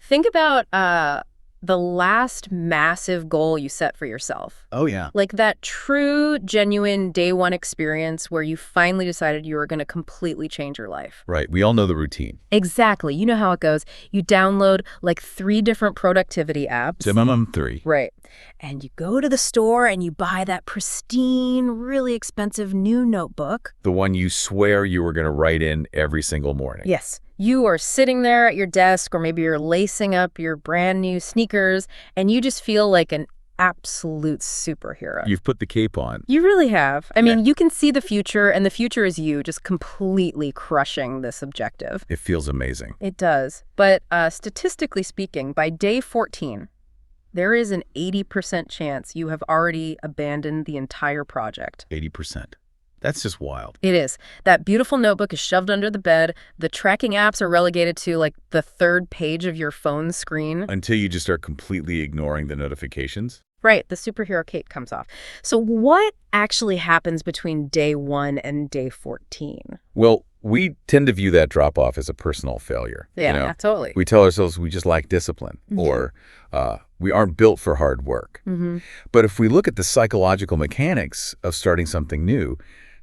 Think about the last massive goal you set for yourself. Oh, yeah. Like that true, genuine day one experience where you finally decided you were going to completely change your life. Right. We all know the routine. Exactly. You know how it goes. You download like 3 different productivity apps. Minimum 3. Right. And you go to the store and you buy that pristine, really expensive new notebook. The one you swear you were going to write in every single morning. Yes. You are sitting there at your desk, or maybe you're lacing up your brand new sneakers, and you just feel like an absolute superhero. You've put the cape on. You really have. I mean, you can see the future, and the future is you just completely crushing this objective. It feels amazing. It does. But statistically speaking, by day 14, there is an 80% chance you have already abandoned the entire project. 80%. That's just wild. It is. That beautiful notebook is shoved under the bed. The tracking apps are relegated to like the 3rd page of your phone screen. Until you just start completely ignoring the notifications. Right. The superhero cape comes off. So what actually happens between day 1 and day 14? Well, we tend to view that drop-off as a personal failure. Yeah, totally. We tell ourselves we just lack discipline, or we aren't built for hard work. But if we look at the psychological mechanics of starting something new,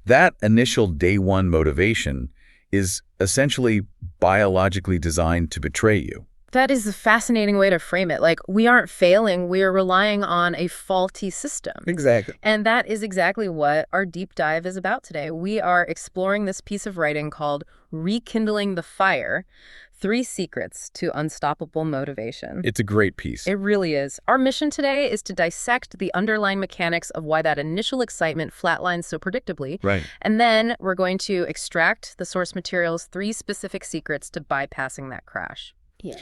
that initial day 1 motivation is essentially biologically designed to betray you. That is a fascinating way to frame it. Like, we aren't failing, we are relying on a faulty system. Exactly. And that is exactly what our deep dive is about today. We are exploring this piece of writing called Rekindling the Fire, 3 Secrets to Unstoppable Motivation. It's a great piece. It really is. Our mission today is to dissect the underlying mechanics of why that initial excitement flatlines so predictably. Right. And then we're going to extract the source material's 3 specific secrets to bypassing that crash. Yeah.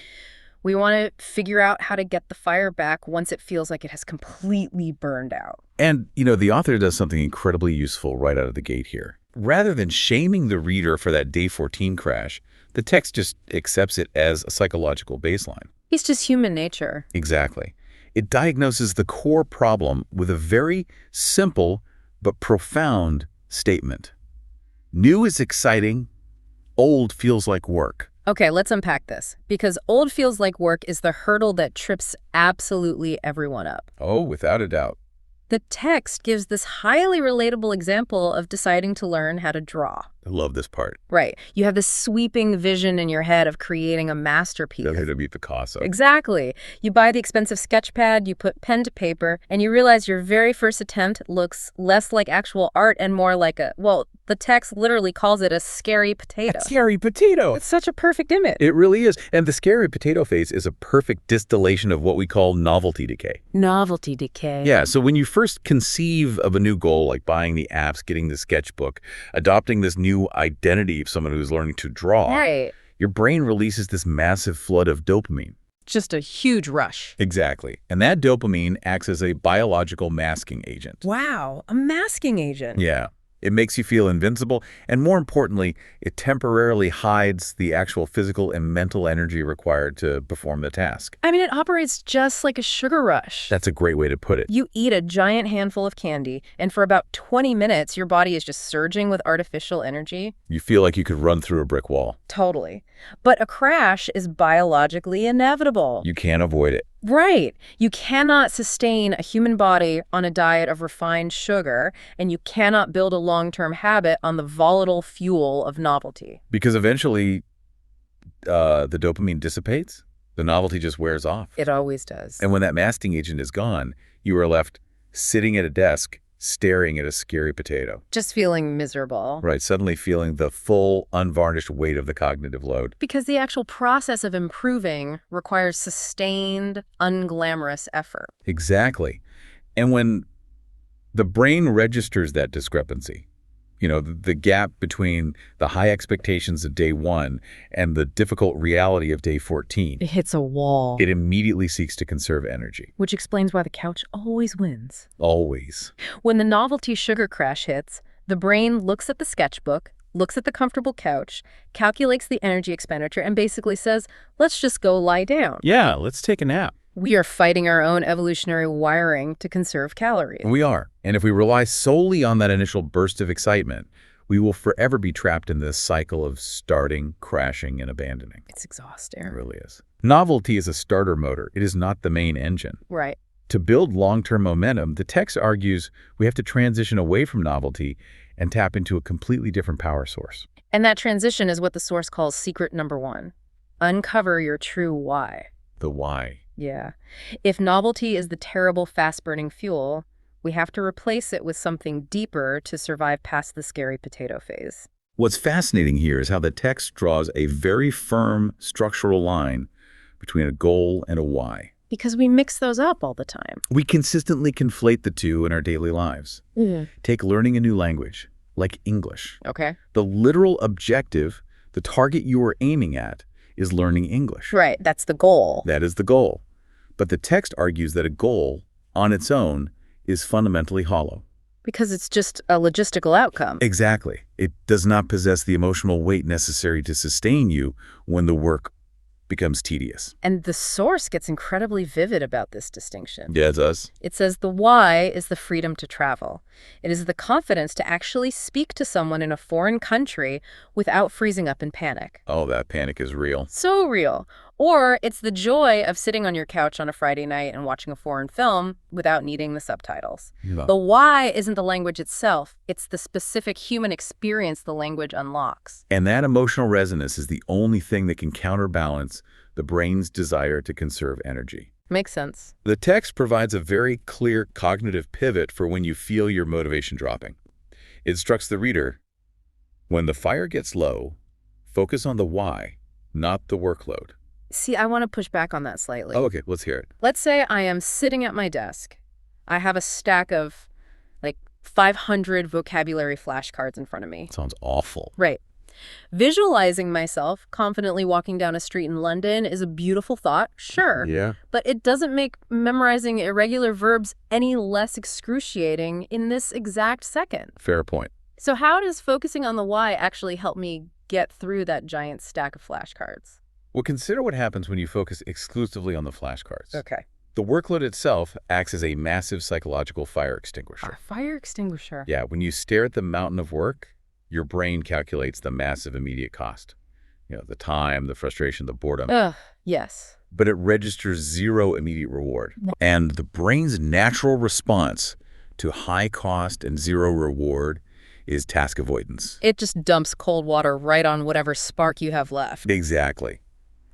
We want to figure out how to get the fire back once it feels like it has completely burned out. And, the author does something incredibly useful right out of the gate here. Rather than shaming the reader for that day 14 crash, the text just accepts it as a psychological baseline. It's just human nature. Exactly. It diagnoses the core problem with a very simple but profound statement. New is exciting, old feels like work. Okay, let's unpack this, because old feels like work is the hurdle that trips absolutely everyone up. Oh, without a doubt. The text gives this highly relatable example of deciding to learn how to draw. I love this part. Right. You have this sweeping vision in your head of creating a masterpiece. That had to be Picasso. Exactly. You buy the expensive sketch pad, you put pen to paper, and you realize your very first attempt looks less like actual art and more like the text literally calls it a scary potato. A scary potato. It's such a perfect image. It really is. And the scary potato phase is a perfect distillation of what we call novelty decay. Novelty decay. Yeah, so when you first conceive of a new goal, like buying the apps, getting the sketchbook, adopting this new identity of someone who's learning to draw, right, your brain releases this massive flood of dopamine. Just a huge rush. Exactly. And that dopamine acts as a biological masking agent. Wow, a masking agent. Yeah. It makes you feel invincible, and more importantly, it temporarily hides the actual physical and mental energy required to perform the task. I mean, it operates just like a sugar rush. That's a great way to put it. You eat a giant handful of candy, and for about 20 minutes, your body is just surging with artificial energy. You feel like you could run through a brick wall. Totally. But a crash is biologically inevitable. You can't avoid it. Right. You cannot sustain a human body on a diet of refined sugar, and you cannot build a long-term habit on the volatile fuel of novelty. Because eventually, the dopamine dissipates, the novelty just wears off. It always does. And when that masking agent is gone, you are left sitting at a desk, staring at a scary potato. Just feeling miserable. Right, suddenly feeling the full, unvarnished weight of the cognitive load. Because the actual process of improving requires sustained, unglamorous effort. Exactly. And when the brain registers that discrepancy, the gap between the high expectations of day 1 and the difficult reality of day 14. It hits a wall. It immediately seeks to conserve energy. Which explains why the couch always wins. Always. When the novelty sugar crash hits, the brain looks at the sketchbook, looks at the comfortable couch, calculates the energy expenditure, and basically says, let's just go lie down. Yeah, let's take a nap. We are fighting our own evolutionary wiring to conserve calories. We are. And if we rely solely on that initial burst of excitement, we will forever be trapped in this cycle of starting, crashing, and abandoning. It's exhausting. It really is. Novelty is a starter motor. It is not the main engine. Right. To build long-term momentum, the text argues we have to transition away from novelty and tap into a completely different power source. And that transition is what the source calls secret number 1. Uncover your true why. The why. Yeah. If novelty is the terrible fast-burning fuel, we have to replace it with something deeper to survive past the scary potato phase. What's fascinating here is how the text draws a very firm structural line between a goal and a why. Because we mix those up all the time. We consistently conflate the two in our daily lives. Take learning a new language, like English. Okay. The literal objective, the target you are aiming at, is learning English. Right, that's the goal. That is the goal. But the text argues that a goal, on its own, is fundamentally hollow. Because it's just a logistical outcome. Exactly. It does not possess the emotional weight necessary to sustain you when the work becomes tedious. And the source gets incredibly vivid about this distinction. Yeah, it does. It says the why is the freedom to travel. It is the confidence to actually speak to someone in a foreign country without freezing up in panic. Oh, that panic is real. So real. Or it's the joy of sitting on your couch on a Friday night and watching a foreign film without needing the subtitles. Yeah. The why isn't the language itself. It's the specific human experience the language unlocks. And that emotional resonance is the only thing that can counterbalance the brain's desire to conserve energy. Makes sense. The text provides a very clear cognitive pivot for when you feel your motivation dropping. It instructs the reader, when the fire gets low, focus on the why, not the workload. See, I want to push back on that slightly. Oh, okay, let's hear it. Let's say I am sitting at my desk. I have a stack of, 500 vocabulary flashcards in front of me. Sounds awful. Right. Visualizing myself confidently walking down a street in London is a beautiful thought, sure. Yeah. But it doesn't make memorizing irregular verbs any less excruciating in this exact second. Fair point. So how does focusing on the why actually help me get through that giant stack of flashcards? Well, consider what happens when you focus exclusively on the flashcards. Okay. The workload itself acts as a massive psychological fire extinguisher. A fire extinguisher. Yeah, when you stare at the mountain of work, your brain calculates the massive immediate cost. The time, the frustration, the boredom. Ugh, yes. But it registers zero immediate reward. And the brain's natural response to high cost and zero reward is task avoidance. It just dumps cold water right on whatever spark you have left. Exactly.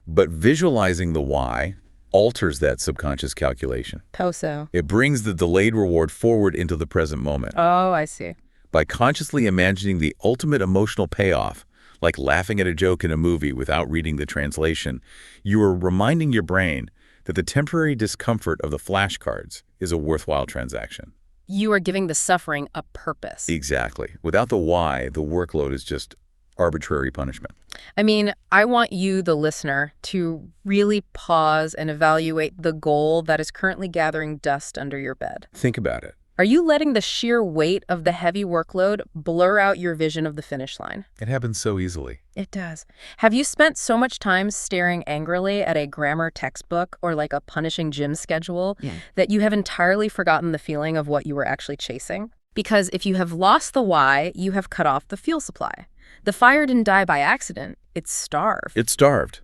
But visualizing the why alters that subconscious calculation. How so? It brings the delayed reward forward into the present moment. Oh, I see. By consciously imagining the ultimate emotional payoff, like laughing at a joke in a movie without reading the translation, you are reminding your brain that the temporary discomfort of the flashcards is a worthwhile transaction. You are giving the suffering a purpose. Exactly. Without the why, the workload is just arbitrary punishment. I mean, I want you, the listener, to really pause and evaluate the goal that is currently gathering dust under your bed. Think about it. Are you letting the sheer weight of the heavy workload blur out your vision of the finish line? It happens so easily. It does. Have you spent so much time staring angrily at a grammar textbook or a punishing gym schedule that you have entirely forgotten the feeling of what you were actually chasing? Because if you have lost the why, you have cut off the fuel supply. The fire didn't die by accident. It's starved. It's starved.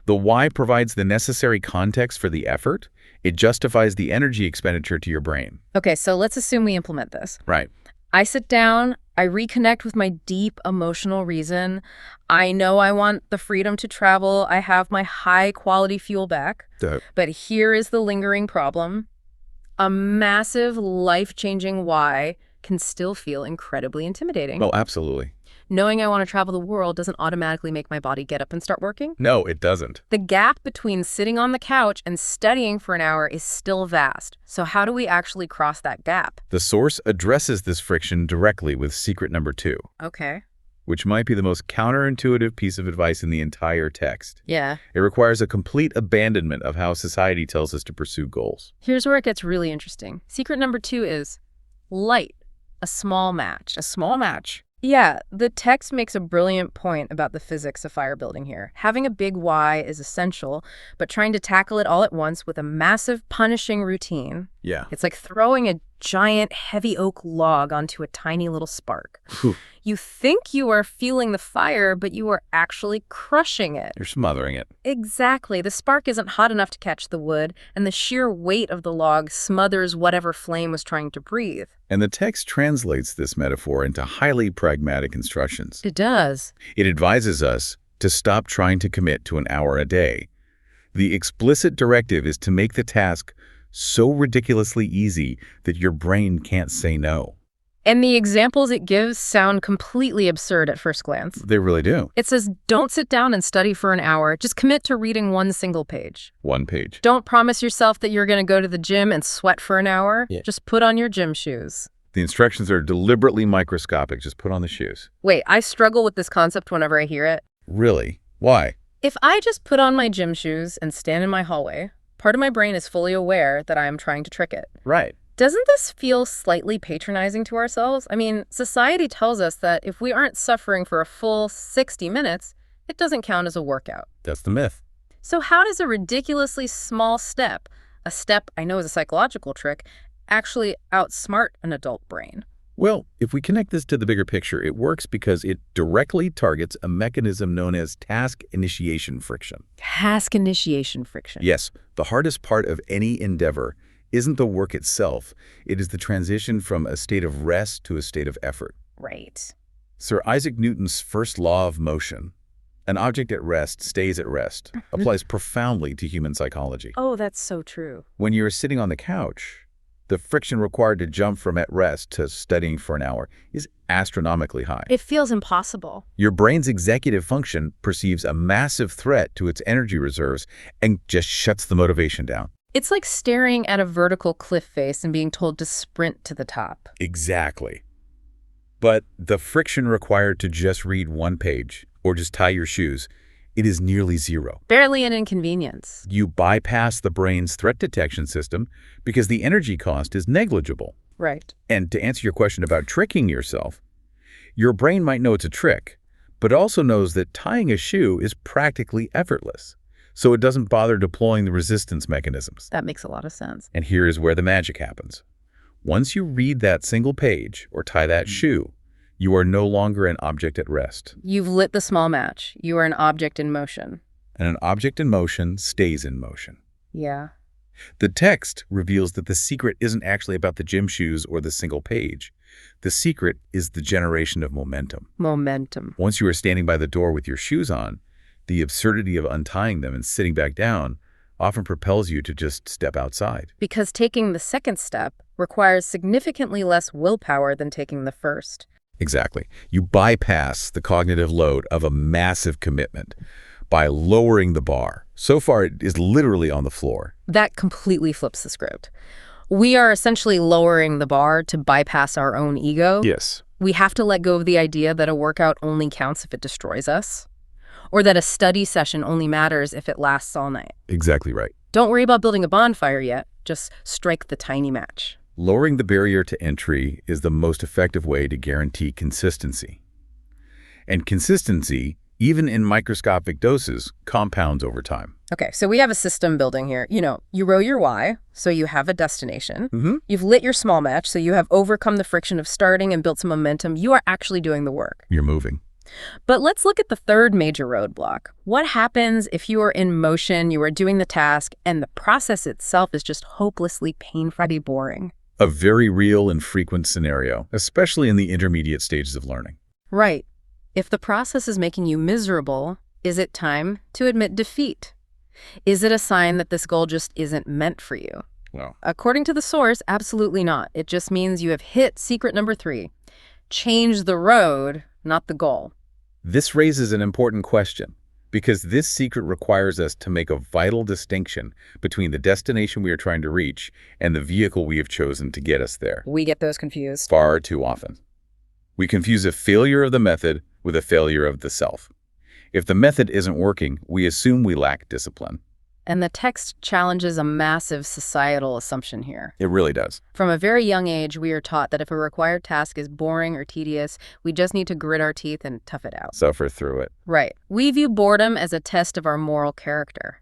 The why provides the necessary context for the effort. It justifies the energy expenditure to your brain. Okay, so let's assume we implement this. Right. I sit down, I reconnect with my deep emotional reason. I know I want the freedom to travel. I have my high-quality fuel back. But here is the lingering problem. A massive, life-changing why can still feel incredibly intimidating. Oh, absolutely. Knowing I want to travel the world doesn't automatically make my body get up and start working. No, it doesn't. The gap between sitting on the couch and studying for an hour is still vast. So how do we actually cross that gap? The source addresses this friction directly with secret number 2. Okay. Which might be the most counterintuitive piece of advice in the entire text. Yeah. It requires a complete abandonment of how society tells us to pursue goals. Here's where it gets really interesting. Secret number 2 is light, a small match. A small match? Yeah, the text makes a brilliant point about the physics of fire building here. Having a big why is essential, but trying to tackle it all at once with a massive punishing routine. Yeah. It's like throwing a giant, heavy oak log onto a tiny little spark. Whew. You think you are fueling the fire, but you are actually crushing it. You're smothering it. Exactly. The spark isn't hot enough to catch the wood, and the sheer weight of the log smothers whatever flame was trying to breathe. And the text translates this metaphor into highly pragmatic instructions. It does. It advises us to stop trying to commit to an hour a day. The explicit directive is to make the task so ridiculously easy that your brain can't say no. And the examples it gives sound completely absurd at first glance. They really do. It says, don't sit down and study for an hour. Just commit to reading one single page. One page. Don't promise yourself that you're going to go to the gym and sweat for an hour. Yeah. Just put on your gym shoes. The instructions are deliberately microscopic. Just put on the shoes. Wait, I struggle with this concept whenever I hear it. Really? Why? If I just put on my gym shoes and stand in my hallway, part of my brain is fully aware that I am trying to trick it. Right. Doesn't this feel slightly patronizing to ourselves? I mean, society tells us that if we aren't suffering for a full 60 minutes, it doesn't count as a workout. That's the myth. So how does a ridiculously small step, a step I know is a psychological trick, actually outsmart an adult brain? Well, if we connect this to the bigger picture, it works because it directly targets a mechanism known as task initiation friction. Task initiation friction. Yes, the hardest part of any endeavor isn't the work itself. It is the transition from a state of rest to a state of effort. Right. Sir Isaac Newton's first law of motion, an object at rest stays at rest, applies profoundly to human psychology. Oh, that's so true. When you're sitting on the couch, the friction required to jump from at rest to studying for an hour is astronomically high. It feels impossible. Your brain's executive function perceives a massive threat to its energy reserves and just shuts the motivation down. It's like staring at a vertical cliff face and being told to sprint to the top. Exactly. But the friction required to just read one page or just tie your shoes, it is nearly zero. Barely an inconvenience. You bypass the brain's threat detection system because the energy cost is negligible. Right. And to answer your question about tricking yourself, your brain might know it's a trick, but it also knows that tying a shoe is practically effortless. So it doesn't bother deploying the resistance mechanisms. That makes a lot of sense. And here is where the magic happens. Once you read that single page or tie that shoe, you are no longer an object at rest. You've lit the small match. You are an object in motion. And an object in motion stays in motion. Yeah. The text reveals that the secret isn't actually about the gym shoes or the single page. The secret is the generation of momentum. Momentum. Once you are standing by the door with your shoes on, the absurdity of untying them and sitting back down often propels you to just step outside. Because taking the second step requires significantly less willpower than taking the first. Exactly. You bypass the cognitive load of a massive commitment by lowering the bar. So far, it is literally on the floor. That completely flips the script. We are essentially lowering the bar to bypass our own ego. Yes. We have to let go of the idea that a workout only counts if it destroys us, or that a study session only matters if it lasts all night. Exactly right. Don't worry about building a bonfire yet. Just strike the tiny match. Lowering the barrier to entry is the most effective way to guarantee consistency. And consistency, even in microscopic doses, compounds over time. Okay, so we have a system building here. You know, you row your why, so you have a destination. Mm-hmm. You've lit your small match, so you have overcome the friction of starting and built some momentum. You are actually doing the work. You're moving. But let's look at the third major roadblock. What happens if you are in motion, you are doing the task, and the process itself is just hopelessly painfully boring? A very real and frequent scenario, especially in the intermediate stages of learning. Right. If the process is making you miserable, is it time to admit defeat? Is it a sign that this goal just isn't meant for you? Well, According to the source, absolutely not. It just means you have hit secret number 3. Change the road, not the goal. this raises an important question, because this secret requires us to make a vital distinction between the destination we are trying to reach and the vehicle we have chosen to get us there. We get those confused. Far too often. We confuse a failure of the method with a failure of the self. If the method isn't working, we assume we lack discipline. And the text challenges a massive societal assumption here. It really does. From a very young age, we are taught that if a required task is boring or tedious, we just need to grit our teeth and tough it out. Suffer through it. Right. We view boredom as a test of our moral character.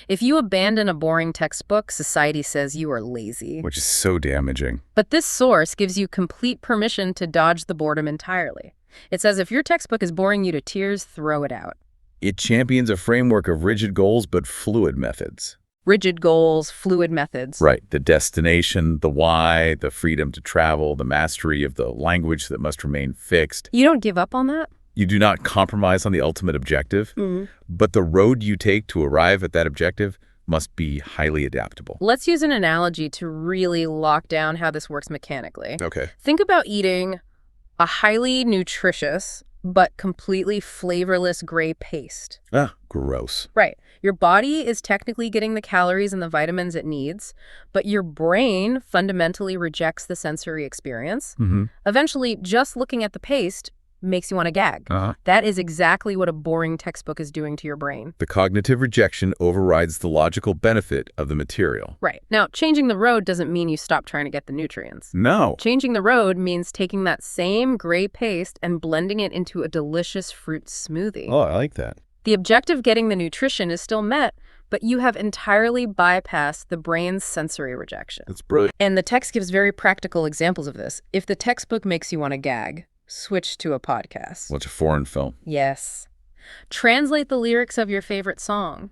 If you abandon a boring textbook, society says you are lazy. Which is so damaging. But this source gives you complete permission to dodge the boredom entirely. It says if your textbook is boring you to tears, throw it out. It champions a framework of rigid goals but fluid methods. Rigid goals, fluid methods. Right. The destination, the why, the freedom to travel, the mastery of the language that must remain fixed. You don't give up on that? You do not compromise on the ultimate objective, but the road you take to arrive at that objective must be highly adaptable. Let's use an analogy to really lock down how this works mechanically. Okay. Think about eating a highly nutritious but completely flavorless gray paste. Ah, gross. Right. Your body is technically getting the calories and the vitamins it needs, but your brain fundamentally rejects the sensory experience. Eventually, just looking at the paste makes you want to gag. That is exactly what a boring textbook is doing to your brain. The cognitive rejection overrides the logical benefit of the material. Right. Now, changing the road doesn't mean you stop trying to get the nutrients. No. Changing the road means taking that same gray paste and blending it into a delicious fruit smoothie. Oh, I like that. The objective getting the nutrition is still met, but you have entirely bypassed the brain's sensory rejection. That's brilliant. And the text gives very practical examples of this. If the textbook makes you want to gag, switch to a podcast. What's a foreign film? Yes. Translate the lyrics of your favorite song.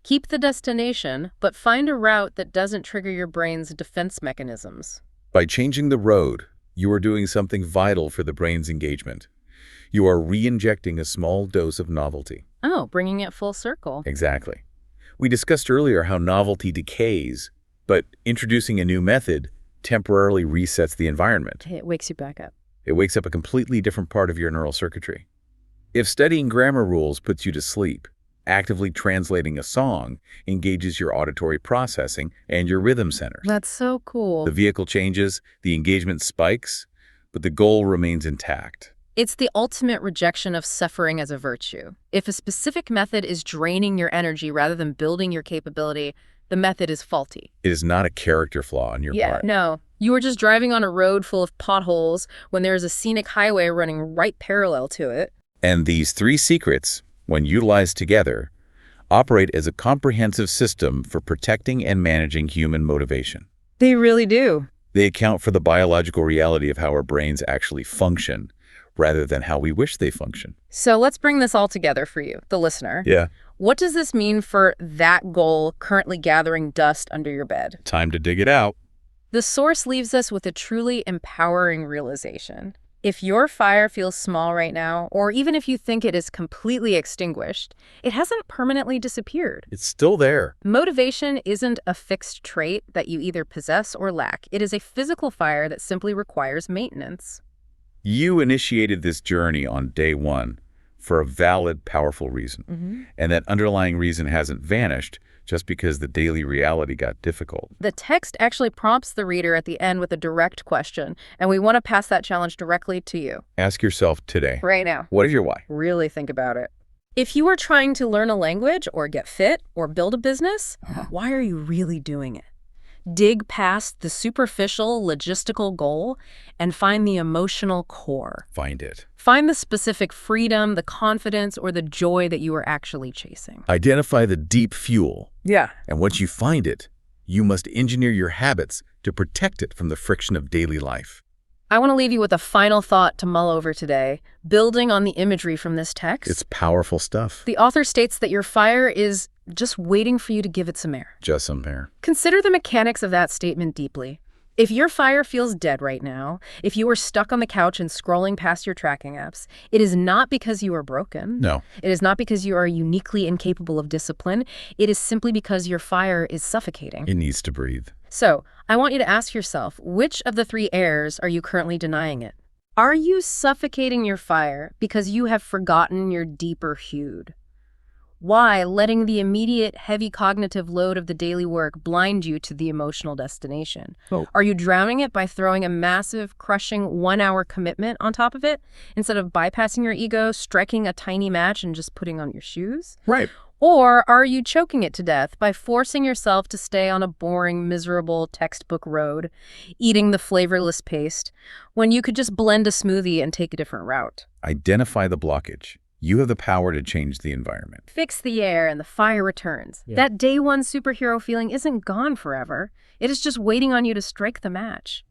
Keep the destination, but find a route that doesn't trigger your brain's defense mechanisms. By changing the road, you are doing something vital for the brain's engagement. You are re-injecting a small dose of novelty. Oh, bringing it full circle. Exactly. We discussed earlier how novelty decays, but introducing a new method temporarily resets the environment. It wakes you back up. It wakes up a completely different part of your neural circuitry. If studying grammar rules puts you to sleep, actively translating a song engages your auditory processing and your rhythm centers. That's so cool. The vehicle changes, the engagement spikes, but the goal remains intact. It's the ultimate rejection of suffering as a virtue. If a specific method is draining your energy rather than building your capability, the method is faulty. It is not a character flaw on your part. No. You are just driving on a road full of potholes when there is a scenic highway running right parallel to it. And these three secrets, when utilized together, operate as a comprehensive system for protecting and managing human motivation. They really do. They account for the biological reality of how our brains actually function, rather than how we wish they function. So let's bring this all together for you, the listener. Yeah. What does this mean for that goal currently gathering dust under your bed? Time to dig it out. The source leaves us with a truly empowering realization. If your fire feels small right now, or even if you think it is completely extinguished, it hasn't permanently disappeared. It's still there. Motivation isn't a fixed trait that you either possess or lack. It is a physical fire that simply requires maintenance. You initiated this journey on day one for a valid, powerful reason. And that underlying reason hasn't vanished just because the daily reality got difficult. The text actually prompts the reader at the end with a direct question, and we want to pass that challenge directly to you. Ask yourself today. Right now. What is your why? Really think about it. If you are trying to learn a language or get fit or build a business, why are you really doing it? Dig past the superficial logistical goal and find the emotional core. Find it. Find the specific freedom, the confidence, or the joy that you are actually chasing. Identify the deep fuel. Yeah. And once you find it, you must engineer your habits to protect it from the friction of daily life. I want to leave you with a final thought to mull over today, building on the imagery from this text. It's powerful stuff. The author states that your fire is just waiting for you to give it some air. Just some air. Consider the mechanics of that statement deeply. If your fire feels dead right now, if you are stuck on the couch and scrolling past your tracking apps, it is not because you are broken. No. It is not because you are uniquely incapable of discipline. It is simply because your fire is suffocating. It needs to breathe. So, I want you to ask yourself, which of the three airs are you currently denying it? Are you suffocating your fire because you have forgotten your deeper hued? Why letting the immediate heavy cognitive load of the daily work blind you to the emotional destination? Oh. Are you drowning it by throwing a massive, crushing 1-hour commitment on top of it instead of bypassing your ego, striking a tiny match, and just putting on your shoes? Right. Or are you choking it to death by forcing yourself to stay on a boring, miserable textbook road, eating the flavorless paste, when you could just blend a smoothie and take a different route? Identify the blockage. you have the power to change the environment. Fix the air and the fire returns. Yeah. That day one superhero feeling isn't gone forever. It is just waiting on you to strike the match.